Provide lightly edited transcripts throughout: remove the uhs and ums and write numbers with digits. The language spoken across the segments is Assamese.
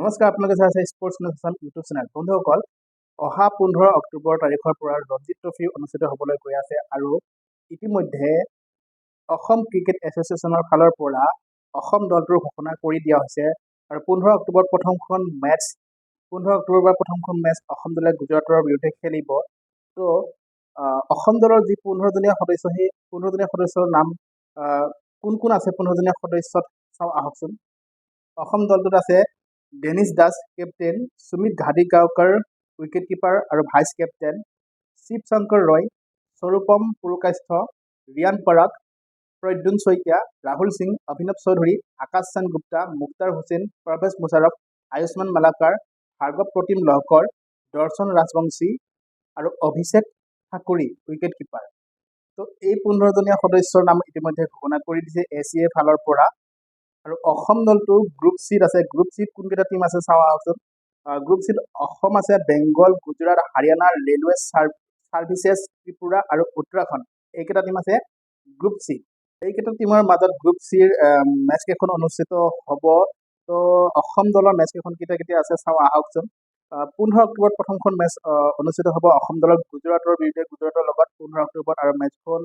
নমস্কাৰ, আপোনালোকে চাই আছে স্পৰ্টছ নেশ্যন ইউটিউব চেনেল। বন্ধুসকল, অহা 15 অক্টোবৰ তাৰিখৰ পৰা ৰঞ্জিত ট্ৰফি অনুষ্ঠিত হ'বলৈ গৈ আছে আৰু ইতিমধ্যে অসম ক্ৰিকেট এছ'চিয়েশ্যনৰ ফালৰ পৰা অসম দলটোৰ ঘোষণা কৰি দিয়া হৈছে আৰু 15 অক্টোবৰত প্ৰথমখন মেচ অসম দলে গুজৰাটৰ বিৰুদ্ধে খেলিব। তো অসম দলৰ যি 15জনীয়া সদস্য, সেই 15জনীয়া সদস্যৰ নাম কোন কোন আছে? 15জনীয়া সদস্যত চাওঁ আহকচোন। অসম দলটোত আছে Denish Das captain, Sumit Ghadigaonkar wicket keeper আৰু ভাইচ কেপ্টেইন, শিৱ শংকৰ ৰয়, স্বৰূপম পুৰকাষ্ঠ, ৰিয়ান পৰাগ, প্ৰদ্যুন শইকীয়া, ৰাহুল সিং, অভিনৱ চৌধুৰী, আকাশ সেন গুপ্তা, মুক্তাৰ হুছেইন, পাৰভেজ মুশ্বাৰফ, আয়ুষ্মান মালাকাৰ, ভাৰ্গৱ প্ৰতিম লহকৰ, দৰ্শন ৰাজবংশী আৰু অভিষেক ঠাকুৰী উইকেট কিপাৰ। তো এই 15জনীয়া সদস্যৰ নাম ইতিমধ্যে ঘোষণা কৰি দিছে ACA ফালৰ পৰা। আৰু অসম দলটো গ্ৰুপ চিত আছে। গ্ৰুপ চিত কোনকেইটা টিম আছে চাওঁ আহকচোন। গ্ৰুপ চিত অসম আছে, বেংগল, গুজৰাট, হাৰিয়ানা, ৰেলৱে ছাৰ্ভিচেছ, ত্ৰিপুৰা আৰু উত্তৰাখণ্ড, এইকেইটা টিম আছে গ্ৰুপ চি। এইকেইটা টিমৰ মাজত গ্ৰুপ চিৰ মেচ কেইখন অনুষ্ঠিত হ'ব। তো অসম দলৰ মেচ কেইখন কেতিয়া আছে চাওঁ আহকচোন। 15 অক্টোবৰত প্ৰথমখন মেচ অনুষ্ঠিত হ'ব অসম দলৰ গুজৰাটৰ বিৰুদ্ধে, গুজৰাটৰ লগত 15 অক্টোবৰত। আৰু মেচখন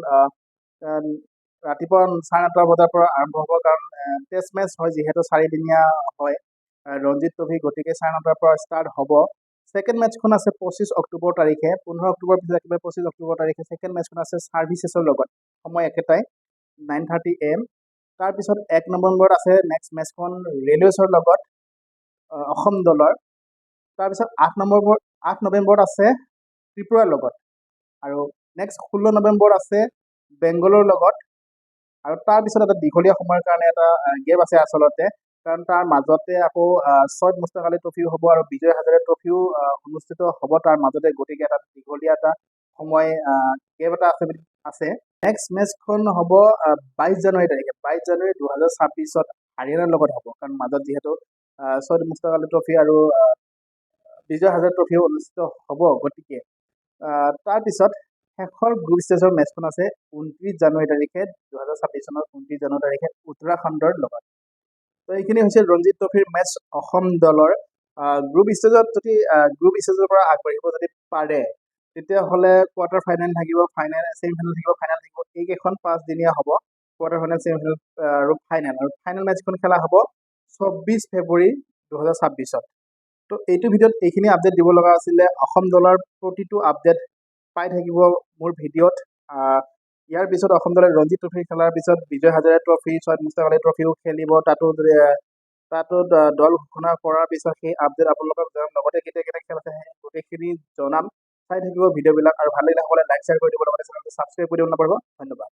ৰাতিপুৱা 9:30 বজাৰ পৰা আৰম্ভ হ'ব, কাৰণ টেষ্ট মেচ হয়, যিহেতু 4দিনীয়া হয় ৰঞ্জিত ট্ৰফি, গতিকে 9:30 পৰা ষ্টাৰ্ট হ'ব। ছেকেণ্ড মেচখন আছে 25 অক্টোবৰ তাৰিখে। 15 অক্টোবৰ পিছত একেবাৰে 25 অক্টোবৰ তাৰিখে ছেকেণ্ড মেচখন আছে ছাৰ্ভিচেছৰ লগত, সময় একেটাই 9:30 AM। তাৰপিছত 1 নৱেম্বৰত আছে নেক্সট মেচখন ৰেলৱেছৰ লগত অসম দলৰ। তাৰপিছত 8 নৱেম্বৰত আছে ত্ৰিপুৰাৰ লগত, আৰু নেক্সট 16 নৱেম্বৰত আছে বেংগলৰ লগত। আৰু তাৰপিছত এটা দীঘলীয়া সময়ৰ কাৰণে এটা গেপ আছে আচলতে, কাৰণ তাৰ মাজতে আকৌ ছয়দ মুস্তাক আলী ট্ৰফিও হ'ব আৰু বিজয় হাজাৰে ট্ৰফিও অনুষ্ঠিত হ'ব তাৰ মাজতে, গতিকে এটা দীঘলীয়া এটা সময় গেপ এটা আছে। নেক্সট মেচখন হ'ব 22 জানুৱাৰী তাৰিখে, 22 জানুৱাৰী 2026 হাৰিয়ানাৰ লগত হ'ব, কাৰণ মাজত যিহেতু ছয়দ মুস্তাক আলী ট্ৰফি আৰু বিজয় হাজাৰে ট্ৰফিও অনুষ্ঠিত হ'ব। গতিকে তাৰপিছত শেষৰ গ্ৰুপ ষ্টেজৰ মেচখন আছে 29 জানুৱাৰী তাৰিখে, 2026 চনৰ 29 জানুৱাৰী তাৰিখে উত্তৰাখণ্ডৰ লগত। তো এইখিনি হৈছে ৰঞ্জিত ট্ৰফিৰ মেচ অসম দলৰ। গ্ৰুপ ষ্টেজৰ পৰা আগবাঢ়িব যদি পাৰে, তেতিয়াহ'লে কোৱাৰ্টাৰ ফাইনেল থাকিব, ছেমিফাইনেল থাকিব, ফাইনেল থাকিব। এইকেইখন 5দিনীয়া হ'ব, কোৱাৰ্টাৰ ফাইনেল, ছেমিফাইনেল আৰু ফাইনেল। আৰু ফাইনেল মেচখন খেলা হ'ব 24 ফেব্ৰুৱাৰী 2026। তো এইটো ভিডিঅ'ত এইখিনি আপডেট দিব লগা আছিলে। অসম দলৰ প্ৰতিটো আপডেট পাই থাকিব মোৰ ভিডিঅ'ত। ইয়াৰ পিছত অসম দলে ৰঞ্জিত ট্ৰফি খেলাৰ পিছত বিজয় হাজাৰে ট্ৰফি, ছয়দ মুস্তাক আলী ট্ৰফিও খেলিব। তাতো দল ঘোষণা কৰাৰ পিছত সেই আপডেট আপোনালোকক জনাম, লগতে কেতিয়া খেল আছে গোটেইখিনি জনাম। চাই থাকিব ভিডিঅ'বিলাক, আৰু ভাল লাগিলে সকলোৱে লাইক শ্বেয়াৰ কৰি দিব, লগতে চেনেলটো ছাবস্ক্ৰাইব কৰি দিব নাপাহৰিব। ধন্যবাদ।